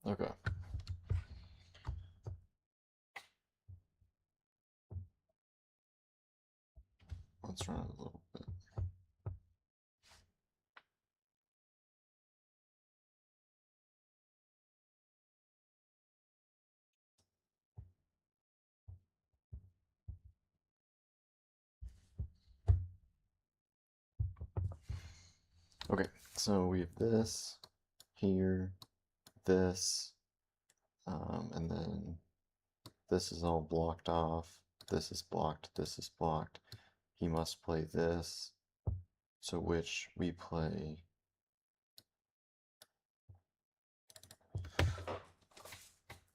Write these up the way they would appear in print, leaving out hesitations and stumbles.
Okay. Let's run it a little bit. Okay, so we have this here, this, and then this is all blocked off. This is blocked, this is blocked. He must play this, so which we play.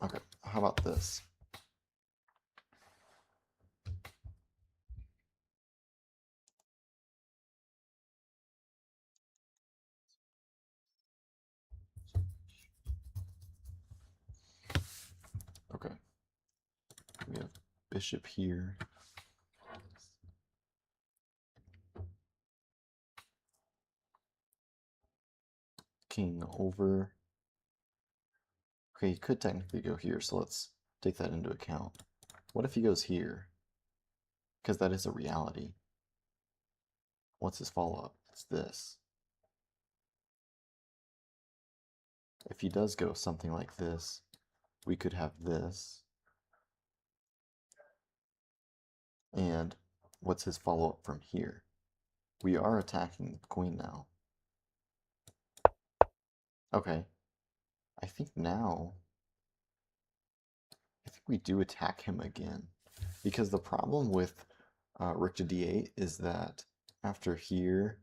Okay, how about this? Okay, we have bishop here. King over. Okay, he could technically go here, so let's take that into account. What if he goes here? Because that is a reality. What's his follow-up? It's this. If he does go something like this, we could have this. And what's his follow-up from here? We are attacking the queen now. Okay. I think we do attack him again. Because the problem with rook to d8 is that after here...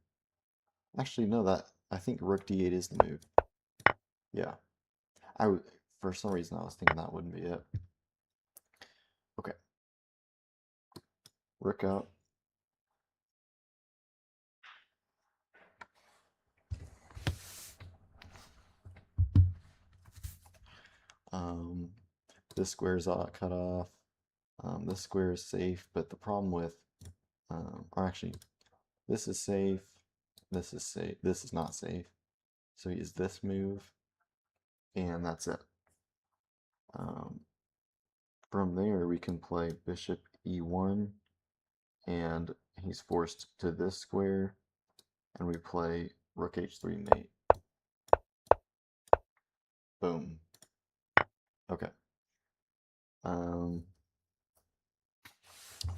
Actually, no, I think rook d8 is the move. Yeah. For some reason, I was thinking that wouldn't be it. Okay. Rook up. This square's cut off. This square is safe, but the problem with, or actually, this is safe. This is safe. This is not safe. So he has this move, and that's it. From there, we can play bishop e1, and he's forced to this square, and we play rook h3 mate. Boom. Okay.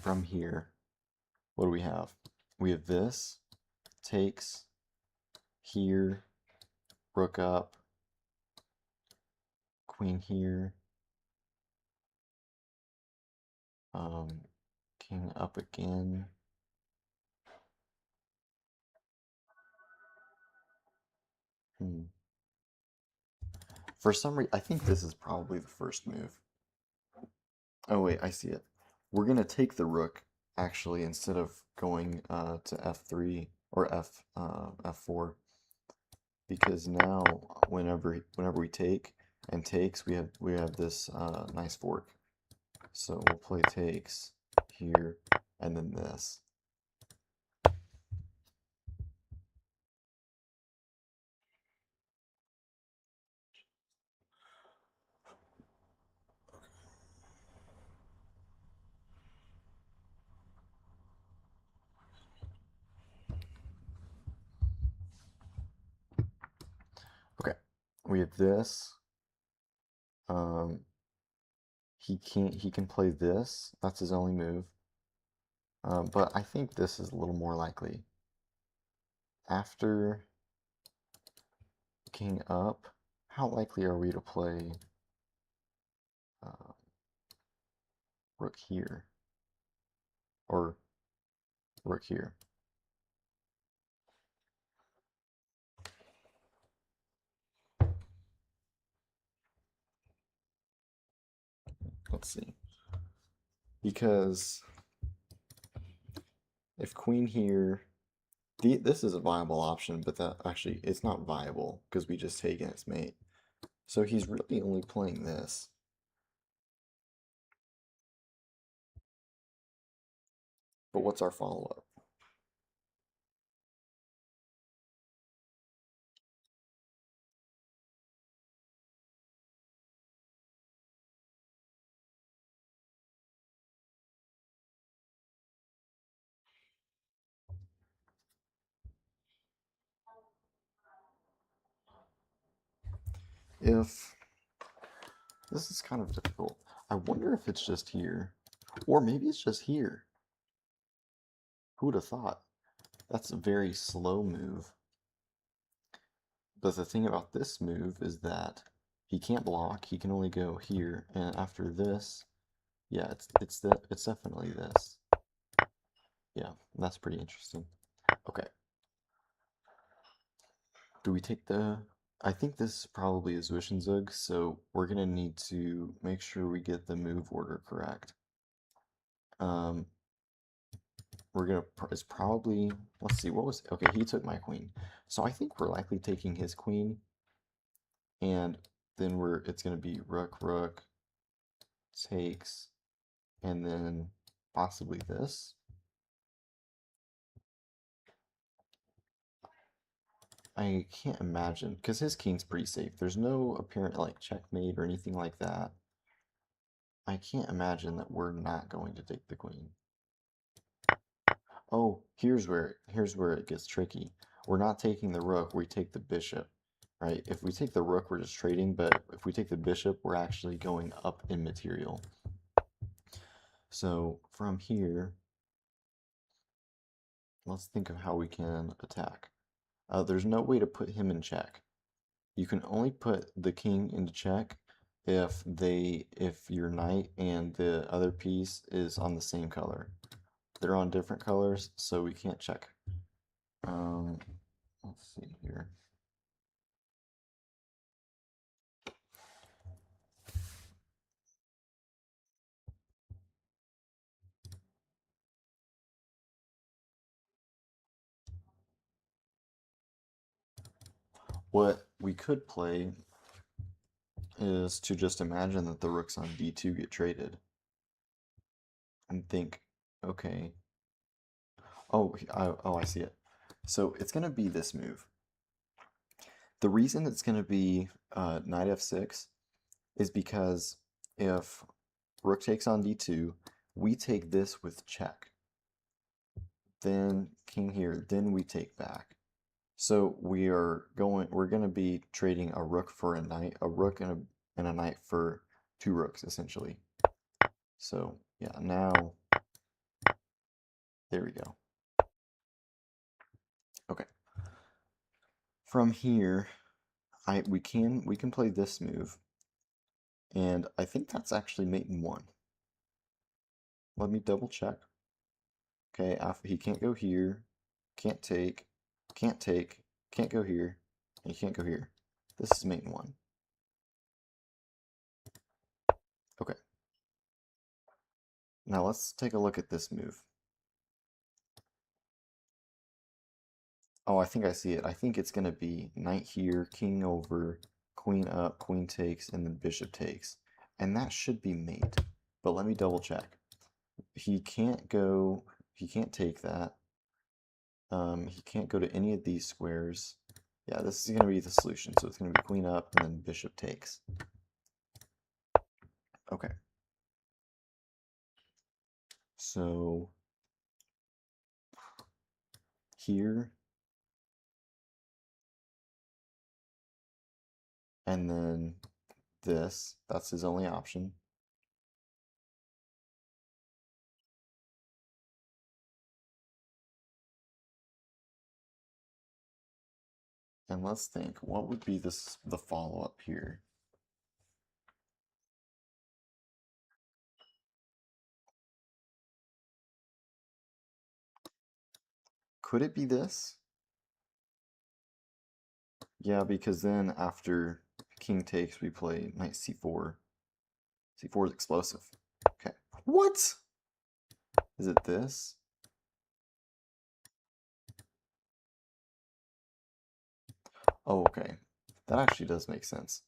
From here, what do we have? We have this, takes, here, rook up, queen here, king up again. For some reason, I think this is probably the first move. Oh wait, I see it. We're gonna take the rook actually instead of going to f3 or f4, because now whenever we take and takes, we have this nice fork. So we'll play takes here and then this. Okay, we have this. He can play this. That's his only move. But I think this is a little more likely. After king up, how likely are we to play rook here or rook here? Let's see. Because if queen here, this is a viable option, but that actually it's not viable because we just take its mate. So he's really only playing this. But what's our follow-up? if this is kind of difficult. I wonder if it's just here, or maybe it's just here. Who would have thought? That's a very slow move. But the thing about this move is that he can't block. He can only go here, and after this, yeah, it's definitely this. Yeah, that's pretty interesting. Okay. Do we take the... I think this probably is Wishinzug, so we're gonna need to make sure we get the move order correct. Um, we're gonna... It's probably... Let's see, what was... Okay, he took my queen. So I think we're likely taking his queen, and then it's gonna be rook, rook, takes, and then possibly this. I can't imagine, because his king's pretty safe. There's no apparent like checkmate or anything like that. I can't imagine that we're not going to take the queen. Oh, here's where it gets tricky. We're not taking the rook, we take the bishop, right? If we take the rook, we're just trading, but if we take the bishop, we're actually going up in material. So from here, let's think of how we can attack. There's no way to put him in check. You can only put the king into check if your knight and the other piece is on the same color. They're on different colors, so we can't check. Let's see here. What we could play is to just imagine that the rooks on d2 get traded and think, okay, oh, I see it. So it's going to be this move. The reason it's going to be knight f6 is because if rook takes on d2, we take this with check. Then king here, then we take back. So we're going to be trading a rook for a knight, a rook and a knight for two rooks essentially. So yeah, now there we go. Okay. From here, we can play this move, and I think that's actually mate in one. Let me double check. Okay, he can't go here, can't take, can't go here, and he can't go here. This is mate in one. Okay. Now let's take a look at this move. Oh, I think I see it. I think it's going to be knight here, king over, queen up, queen takes, and then bishop takes. And that should be mate. But let me double check. He can't take that. He can't go to any of these squares. Yeah, this is going to be the solution. So it's going to be queen up and then bishop takes. Okay. So here, and then this, that's his only option. And let's think, what would be the follow-up here? Could it be this? Yeah, because then after king takes, we play knight c4. c4 is explosive. Okay. What? Is it this? Oh, okay. That actually does make sense.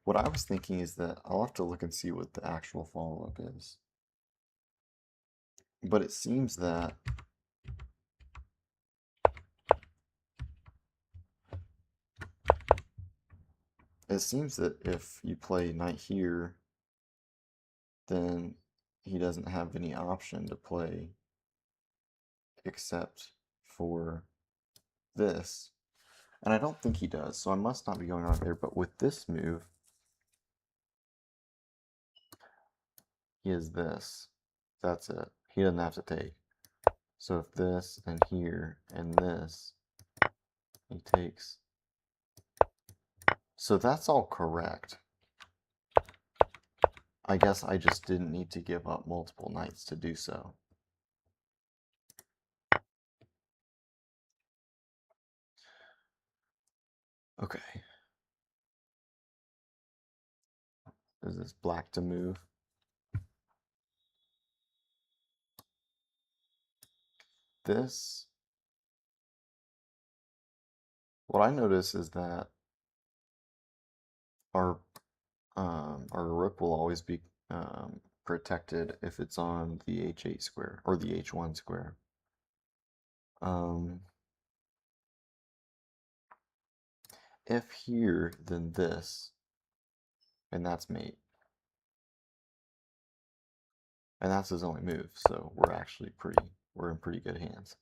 What I was thinking is that I'll have to look and see what the actual follow-up is. But it seems that if you play knight here, then he doesn't have any option to play except for this. And I don't think he does, so I must not be going on there. But with this move, he has this. That's it. He doesn't have to take. So if this and here and this, he takes. So that's all correct. I guess I just didn't need to give up multiple knights to do so. Okay. Is this black to move? This, what I notice is that our our rook will always be protected if it's on the h8 square or the h1 square. If here, then this, and that's mate. And that's his only move, so we're in pretty good hands.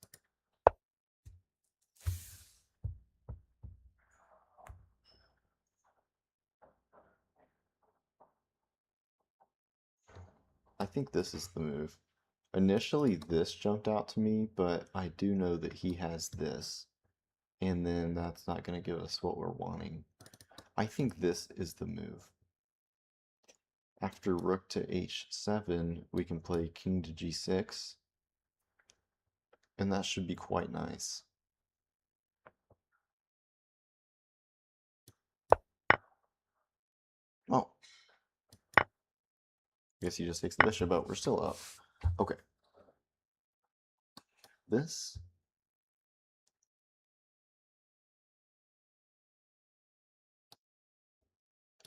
I think this is the move. Initially, this jumped out to me, but I do know that he has this, and then that's not going to give us what we're wanting. I think this is the move. After rook to h7, we can play king to g6, and that should be quite nice. Oh, I guess he just takes the bishop, but we're still up. Okay. This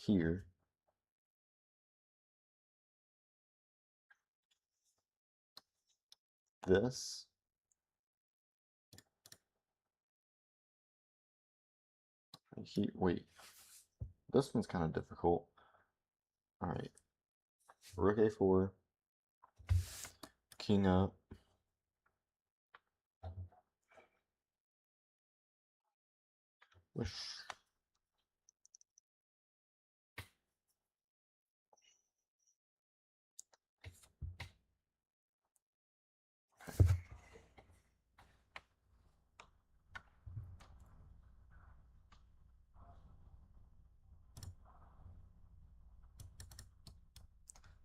here, this, wait, this one's kind of difficult. All right, rook a4, king up, wish.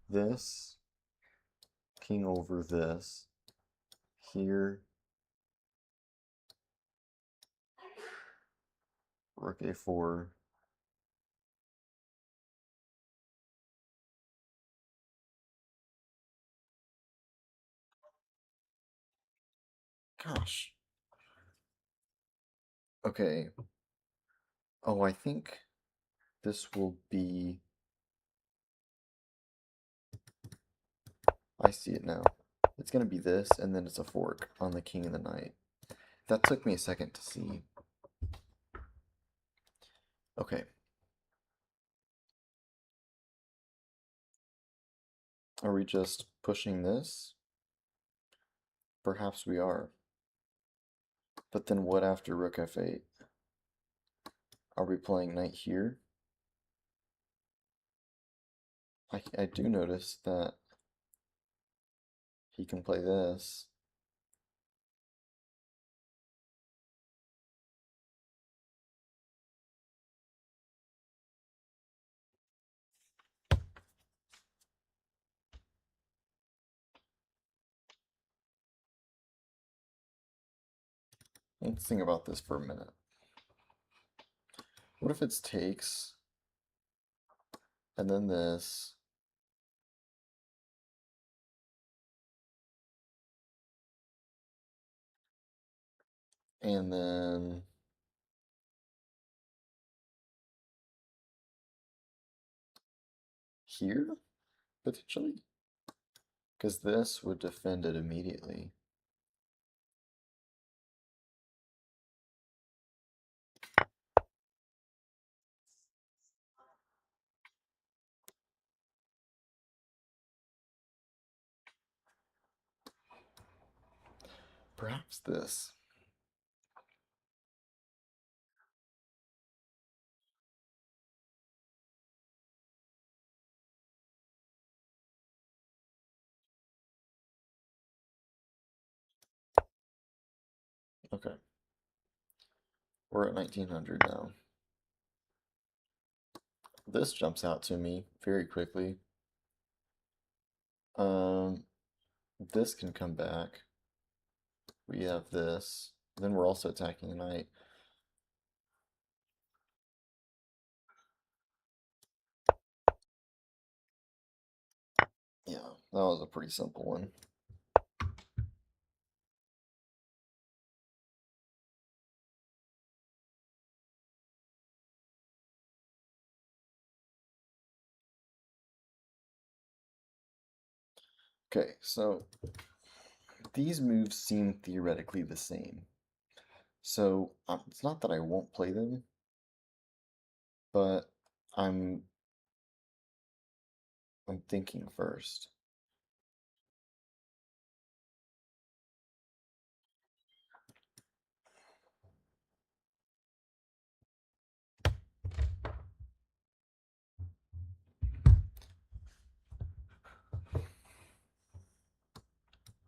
This, king over this, here, rook a4, gosh. Okay. Oh, I think this will be, I see it now. It's going to be this, and then it's a fork on the king and the knight. That took me a second to see. Okay. Are we just pushing this? Perhaps we are. But then what after rook f8? Are we playing knight here? I do notice that he can play this. Let's think about this for a minute. What if it's takes, and then this, and then here, potentially? Because this would defend it immediately. Perhaps this. Okay. We're at 1900 now. This jumps out to me very quickly. This can come back. We have this. Then we're also attacking the knight. Yeah, that was a pretty simple one. Okay, so these moves seem theoretically the same. So it's not that I won't play them, but I'm thinking first.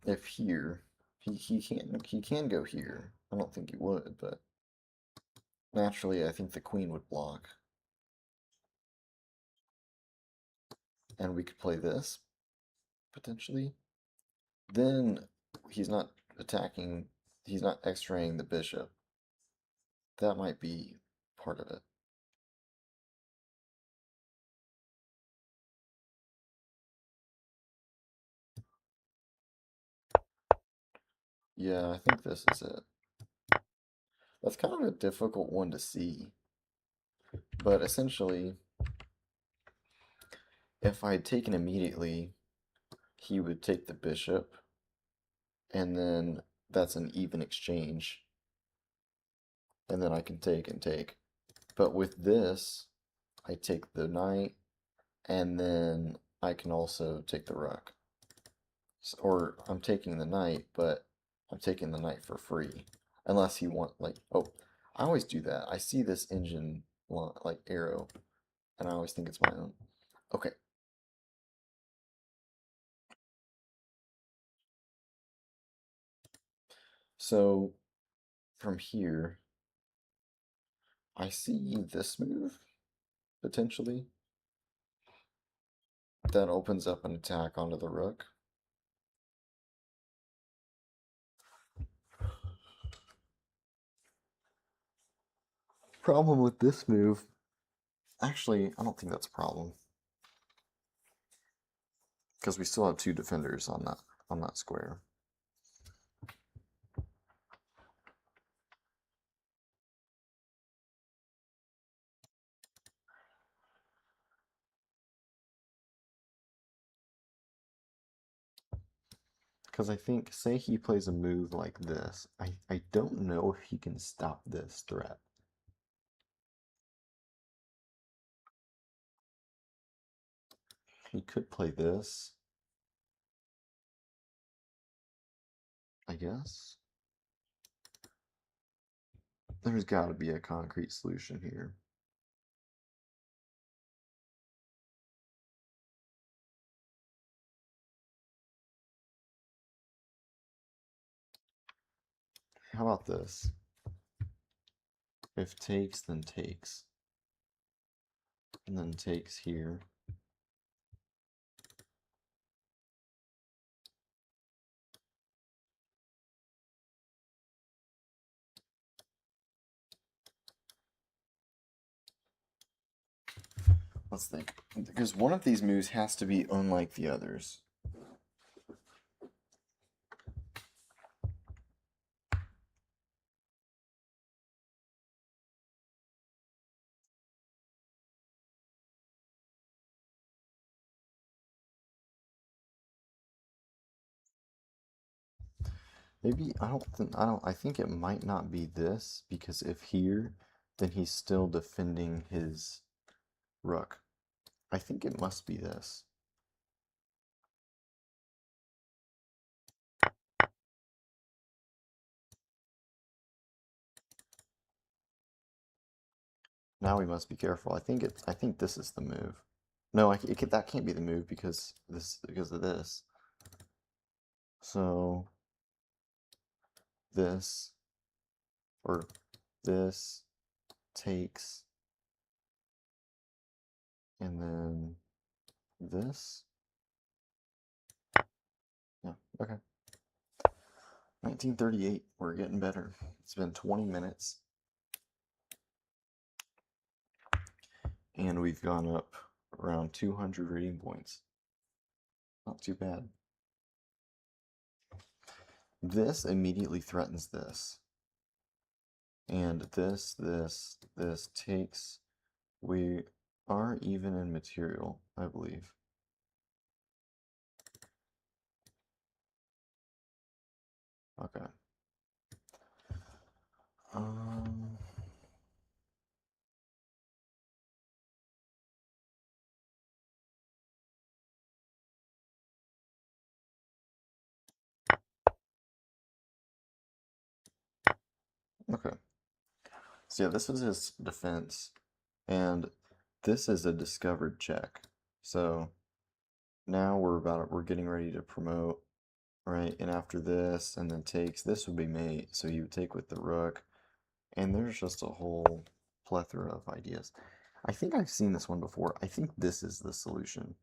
If here, he can go here. I don't think he would, but naturally I think the queen would block. And we could play this, potentially. Then he's not attacking, he's not x-raying the bishop. That might be part of it. Yeah, I think this is it. That's kind of a difficult one to see. But essentially, if I had taken immediately, he would take the bishop, and then that's an even exchange. And then I can take and take. But with this, I take the knight, and then I can also take the rook. Or I'm taking the knight, but I'm taking the knight for free. Unless he want, like, oh, I always do that. I see this engine, like, arrow, and I always think it's my own. Okay. So, from here, I see this move, potentially. That opens up an attack onto the rook. Problem with this move, actually, I don't think that's a problem. Because we still have two defenders on that square. Because I think, say he plays a move like this, I don't know if he can stop this threat. He could play this, I guess. There's got to be a concrete solution here. How about this? If takes, then takes. And then takes here. Let's think. Because one of these moves has to be unlike the others. Maybe I think it might not be this, because if here, then he's still defending his rook. I think it must be this. Now we must be careful. I think this is the move. No, that can't be the move because of this. So this or this takes, and then this. Yeah, okay. 1938, we're getting better. It's been 20 minutes. And we've gone up around 200 rating points. Not too bad. This immediately threatens this. And this takes. We are even in material, I believe. Okay. Um... Okay. So yeah, this is his defense, and this is a discovered check. So now we're getting ready to promote, right? And after this, and then takes, this would be mate. So you would take with the rook, and there's just a whole plethora of ideas. I think I've seen this one before. I think this is the solution.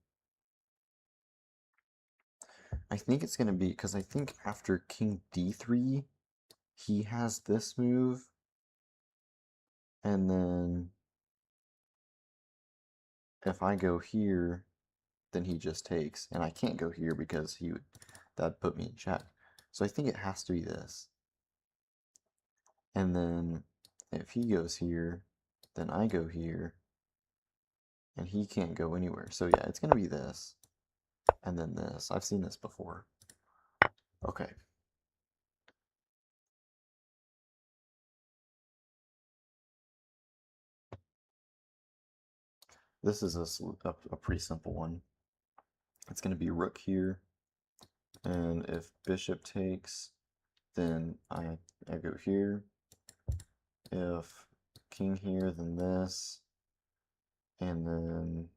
I think it's going to be, because I think after king d3, he has this move, and then if I go here, then he just takes, and I can't go here because that'd put me in check. So I think it has to be this. And then if he goes here, then I go here, and he can't go anywhere. So yeah, it's going to be this, and then this. I've seen this before. Okay. This is a pretty simple one. It's going to be rook here, and if bishop takes, then I go here. If king here, then this, and then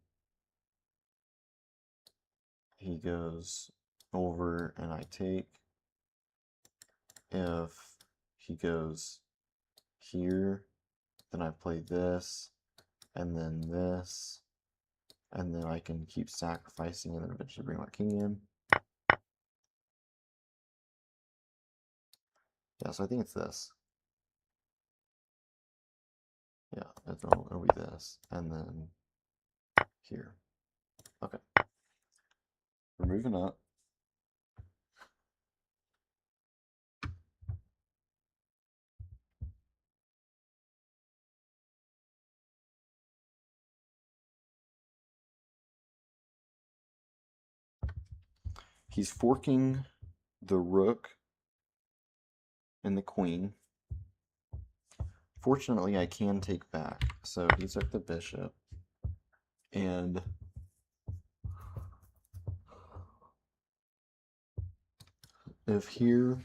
he goes over and I take. If he goes here, then I play this, and then this, and then I can keep sacrificing and then eventually bring my king in. Yeah, so I think it's this. Yeah, it'll be this, and then here. Okay. We're moving up. He's forking the rook and the queen. Fortunately, I can take back. So he took the bishop, and if here,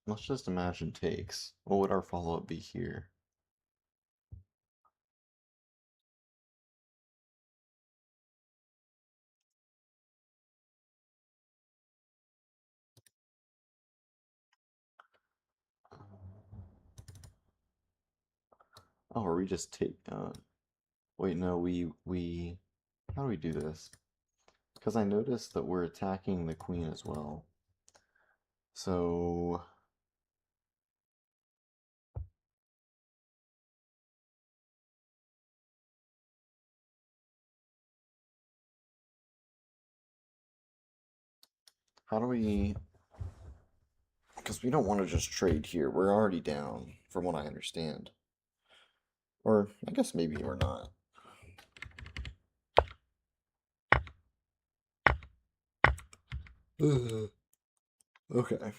let's just imagine takes. What would our follow-up be here? Oh, or we just take, wait, no, how do we do this? Because I noticed that we're attacking the queen as well. So, how do we, because we don't want to just trade here. We're already down, from what I understand. Or, I guess maybe we're not. Okay.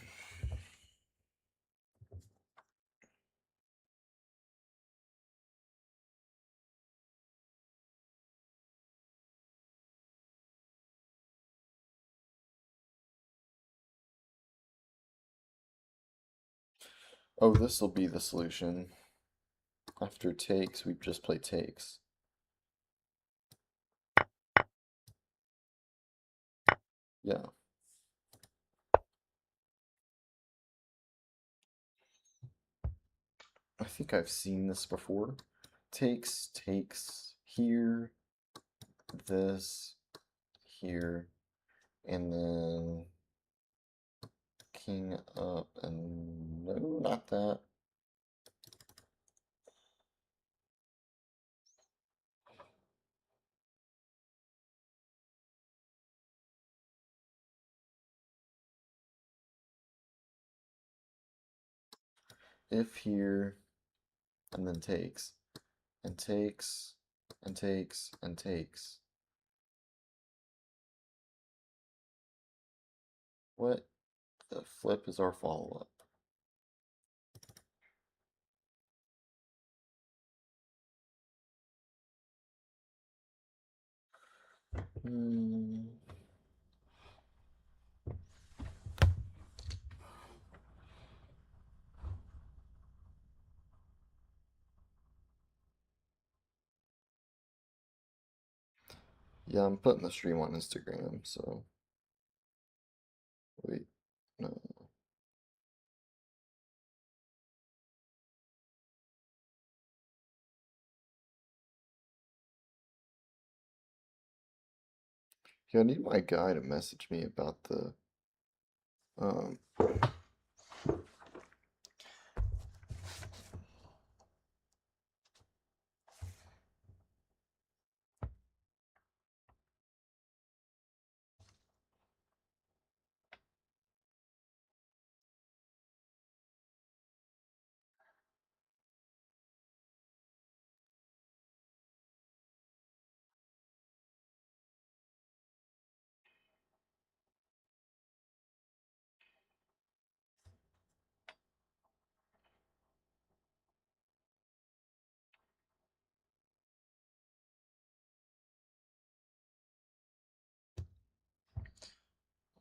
Oh, this will be the solution. After takes, we just play takes. Yeah. I think I've seen this before. Takes, takes, here, this, here, and then king up, and no, not that. If here, and then takes, and takes, and takes, and takes. What the flip is our follow-up? Hmm. Yeah, I'm putting the stream on Instagram, so wait, no. Yeah, I need my guy to message me about the um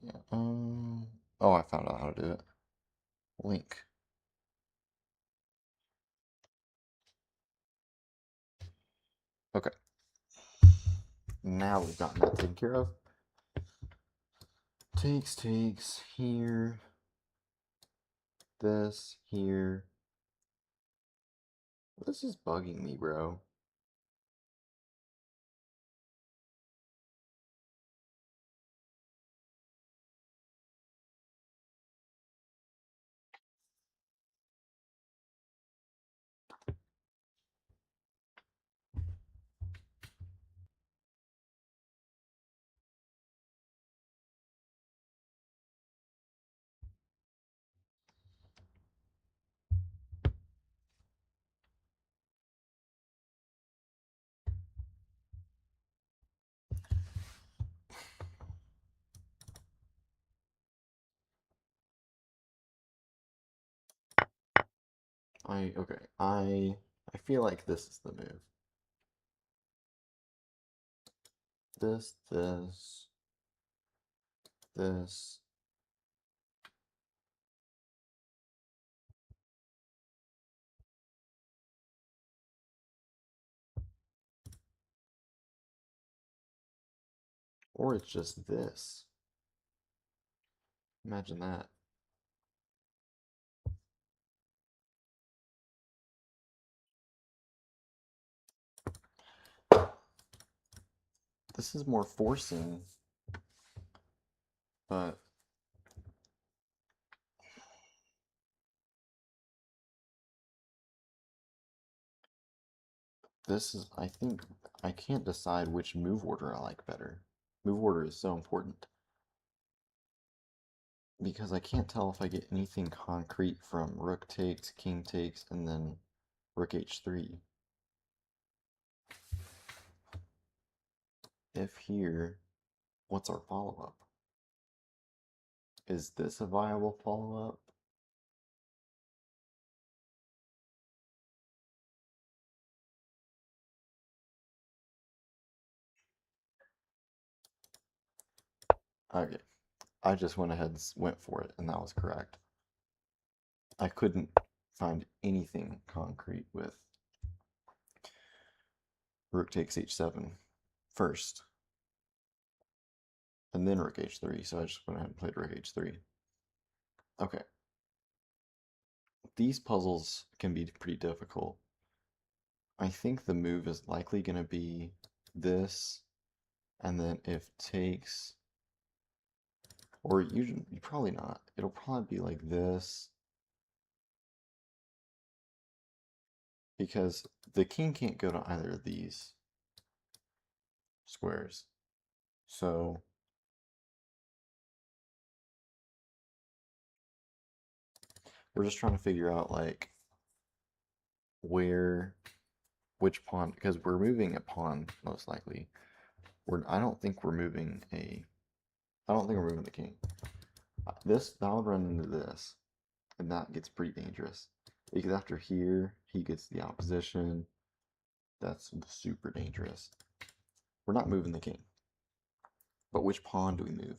yeah, oh, I found out how to do it. Link. Okay. Now we've gotten that taken care of. Takes here. This here. This is bugging me, bro. Okay. I feel like this is the move. This, this. Or it's just this. Imagine that. This is more forcing, but this is, I think, I can't decide which move order I like better. Move order is so important. Because I can't tell if I get anything concrete from rook takes, king takes, and then rook h3. If here, what's our follow-up? Is this a viable follow-up? Okay, I just went ahead and went for it, and that was correct. I couldn't find anything concrete with rook takes h7 first, and then rook h3, so I just went ahead and played rook h3. Okay. These puzzles can be pretty difficult. I think the move is likely going to be this, and then if takes, or you probably not. It'll probably be like this, because the king can't go to either of these squares. So we're just trying to figure out like which pawn, because we're moving a pawn most likely. I don't think we're moving the king. That would run into this, and that gets pretty dangerous. Because after here, he gets the opposition. That's super dangerous. We're not moving the king. But which pawn do we move?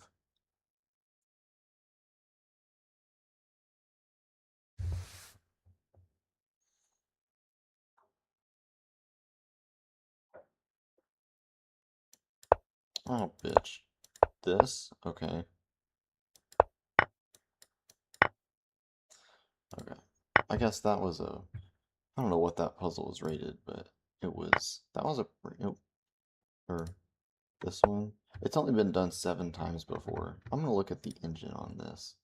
Oh, bitch. This? Okay. Okay. I guess that was I don't know what that puzzle was rated, but that was or this one. It's only been done 7 times before. I'm gonna look at the engine on this.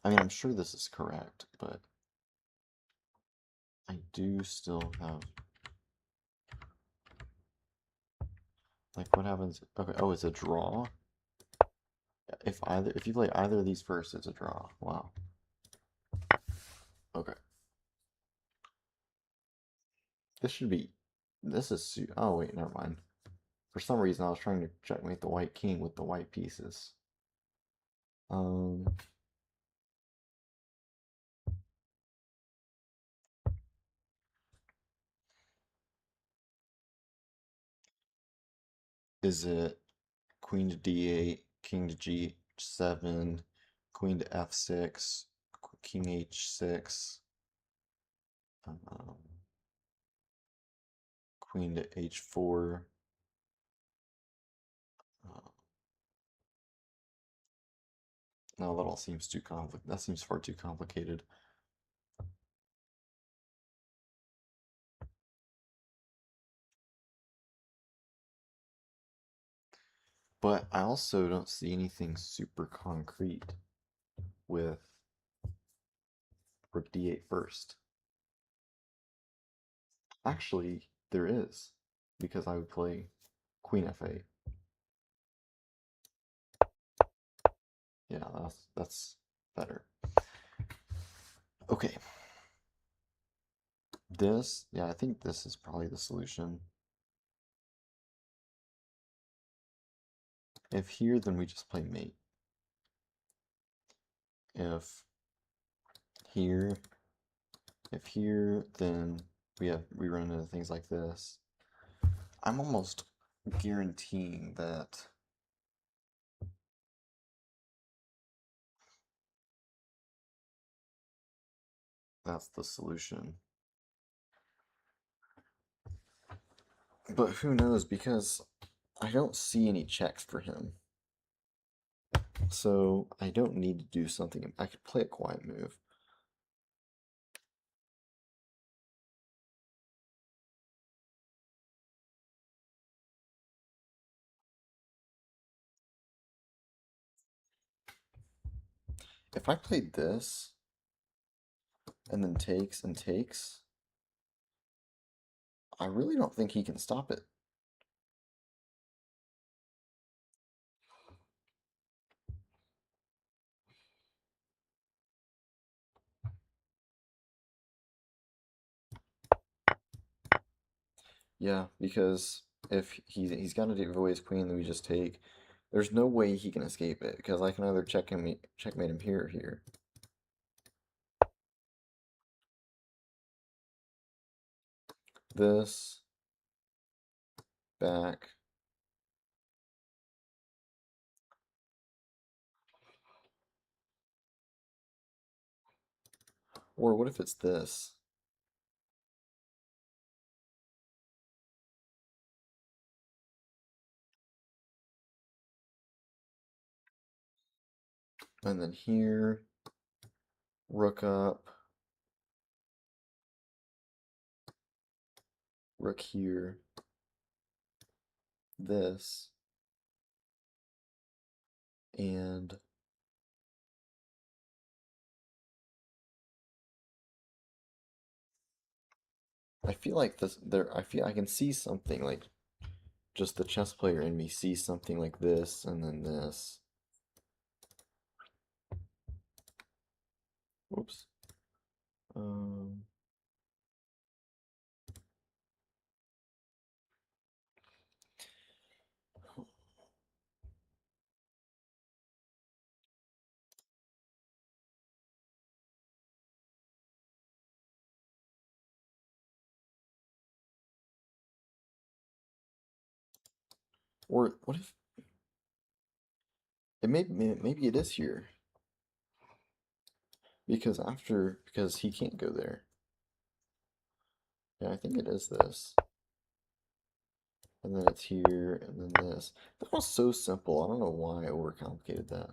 I mean, I'm sure this is correct, but I do still have, like, what happens? Okay, oh, it's a draw. If you play either of these first, it's a draw. Wow. Okay. This is, oh wait, never mind. For some reason, I was trying to checkmate the white king with the white pieces. Um, is it queen to d8, king to g7, queen to f6, king h6, um, queen to h4? Uh, no, that all seems too complicated. That seems far too complicated. But I also don't see anything super concrete with rook d8 first. Actually, there is, because I would play queen f8. Yeah, that's better. Okay. Yeah, I think this is probably the solution. If here, then we just play mate. If here, then we run into things like this. I'm almost guaranteeing that that's the solution. But who knows, because I don't see any checks for him. So I don't need to do something. I could play a quiet move. If I played this, and then takes and takes, I really don't think he can stop it. Yeah, because if he's got to give away his queen, then we just take. There's no way he can escape it, because I can either checkmate him here or here. This, back. Or what if it's this? And then here, rook up, rook here, this, and I feel like this there I feel I can see something like just the chess player in me sees something like this and then this. Whoops. Um, or what if maybe it is here because he can't go there. Yeah, I think it is this. And then it's here and then this. That was so simple. I don't know why I overcomplicated that.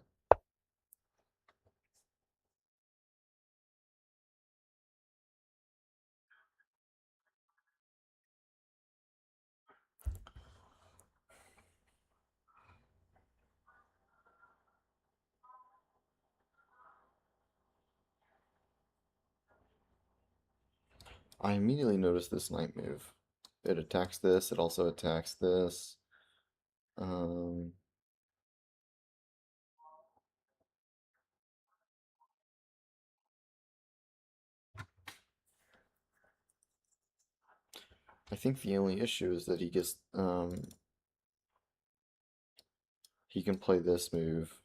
I immediately noticed this knight move. It attacks this, it also attacks this. Um, I think the only issue is that he can play this move,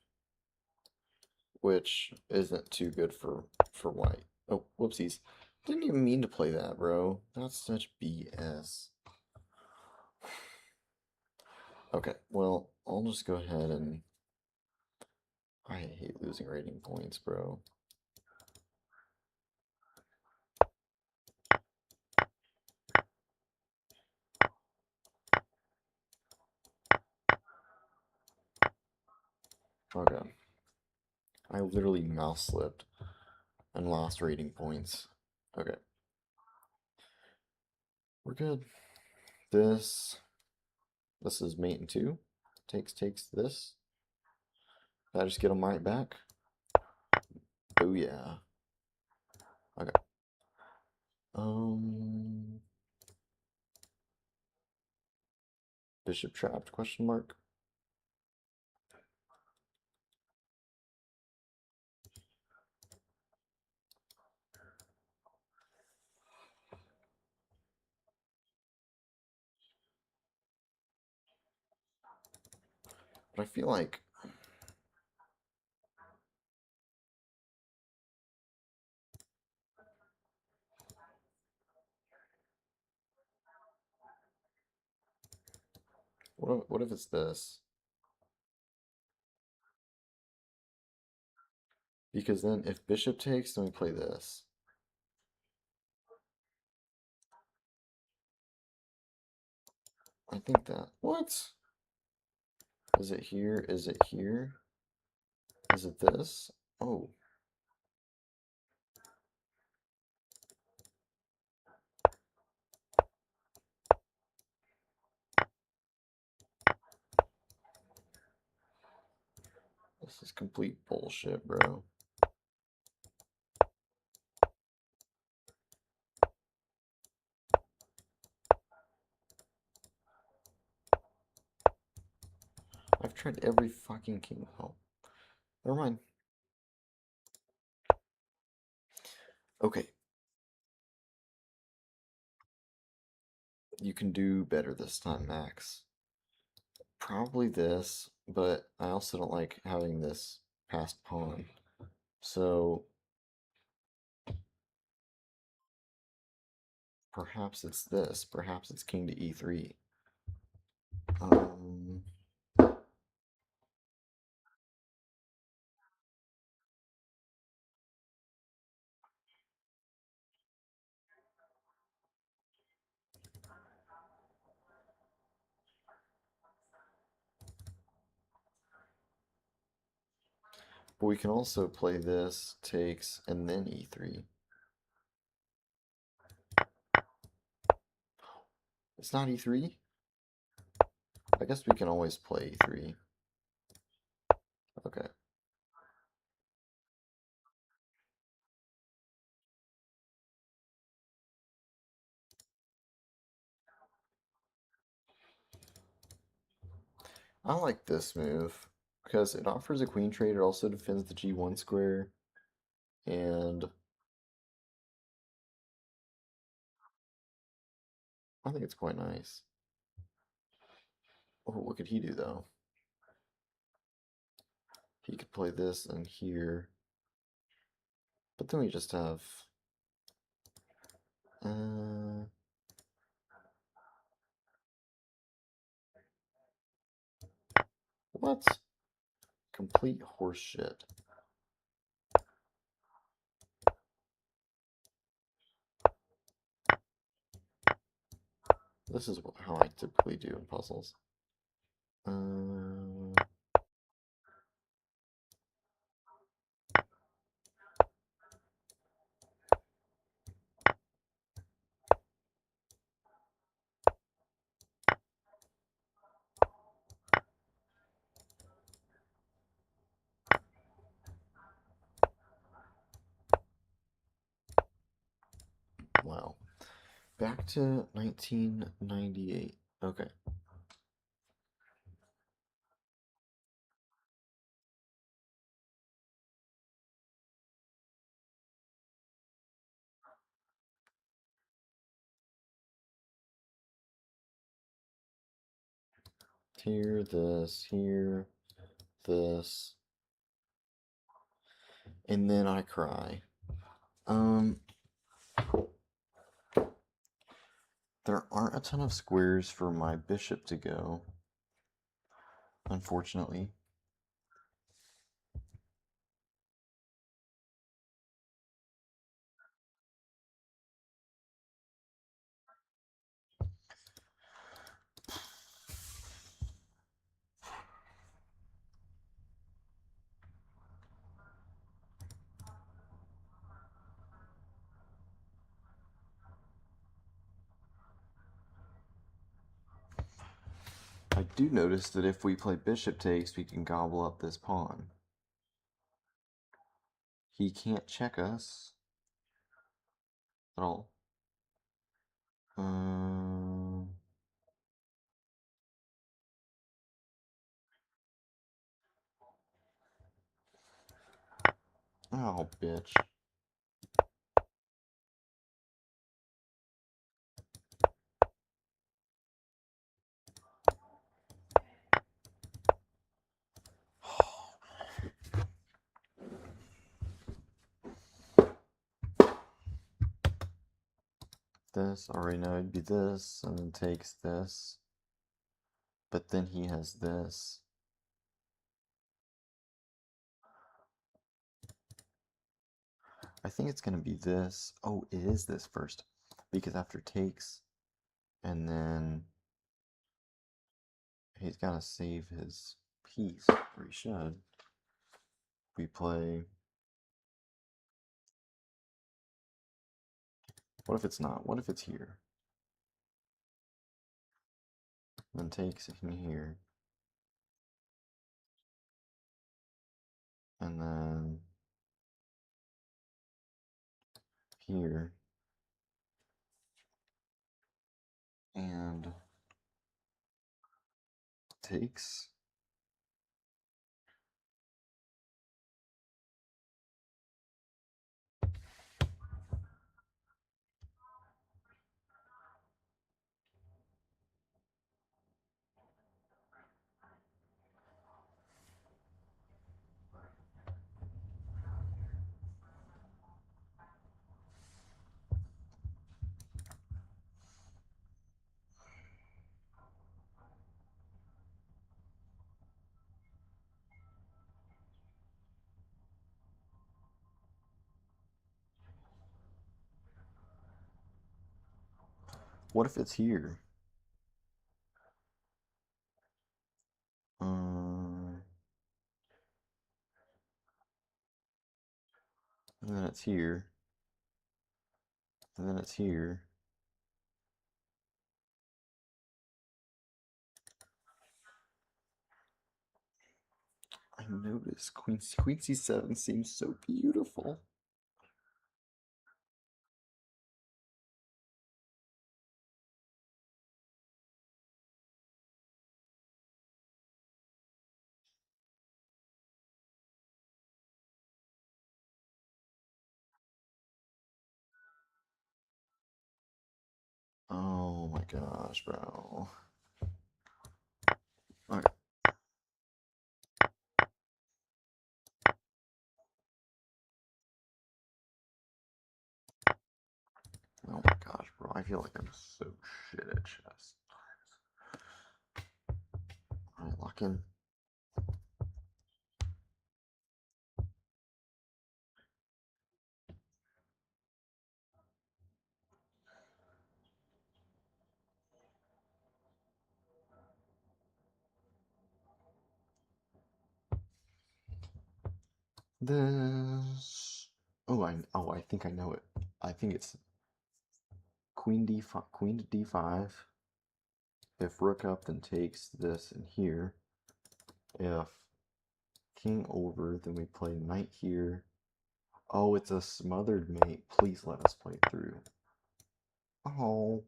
which isn't too good for white. Oh, whoopsies. Didn't even mean to play that, bro. That's such BS. Okay, well, I'll just go ahead and I hate losing rating points, bro. Okay. I literally mouse slipped and lost rating points. Okay. We're good. This is mate in two. Takes this. Did I just get him right back? Oh yeah. Okay. Um Bishop trapped question mark. But I feel like what if it's this? Because then if bishop takes, then we play this. I think that. What? Is it here? Is it here? Is it this? Oh. This is complete bullshit, bro. I've tried every fucking king. Oh, never mind. Okay, you can do better this time, Max. Probably this, but I also don't like having this passed pawn. So perhaps it's this. Perhaps it's king to e3. Um, But we can also play this, takes, and then e3. It's not e3? I guess we can always play e3. Okay. I like this move because it offers a queen trade. It also defends the g1 square, and I think it's quite nice. Oh, what could he do though? He could play this and here, but then we just have uh, what? Complete horseshit. This is how I typically do in puzzles. Wow. Back to 1998. Okay. Here, this, and then I cry. There aren't a ton of squares for my bishop to go, unfortunately. I do notice that if we play bishop takes, we can gobble up this pawn. He can't check us at all. Oh, bitch. This, already know it'd be this, and then takes this. But then he has this. I think it's gonna be this. Oh, it is this first. Because after takes, and then he's gotta save his piece, or he should. We play. What if it's not? What if it's here? Then takes in here. And then here. And takes. What if it's here? Um, And then it's here. And then it's here. I noticed Queen C7 seems so beautiful. Oh my gosh, bro. Okay. Oh my gosh, bro. I feel like I'm so shit at chess. Alright, lock in. This. I think I know it. I think it's Queen D5, Queen to D5. If rook up, then takes this and here. If king over, then we play knight here. Oh, it's a smothered mate. Please let us play it through. Oh,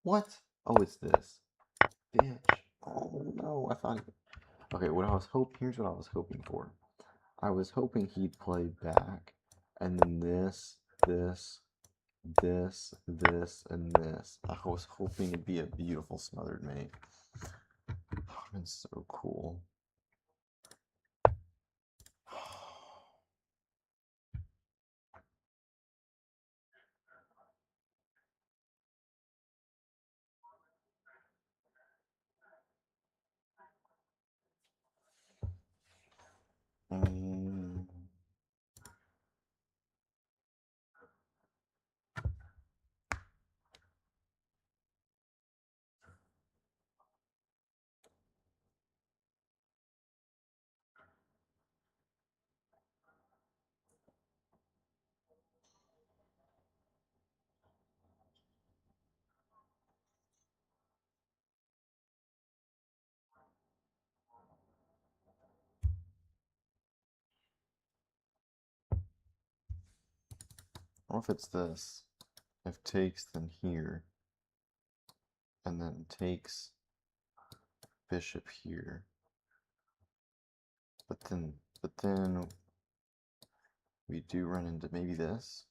what? Oh, it's this. Bitch. Oh no, I thought. Okay, here's what I was hoping for. I was hoping he'd play back, and then this, and this. I was hoping it'd be a beautiful smothered mate. Oh, it's so cool. Um, what if it's this? If takes, then here, and then takes bishop here. But then we do run into maybe this.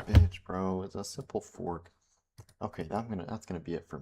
Bitch, bro, it's a simple fork. Okay, that's gonna be it for me.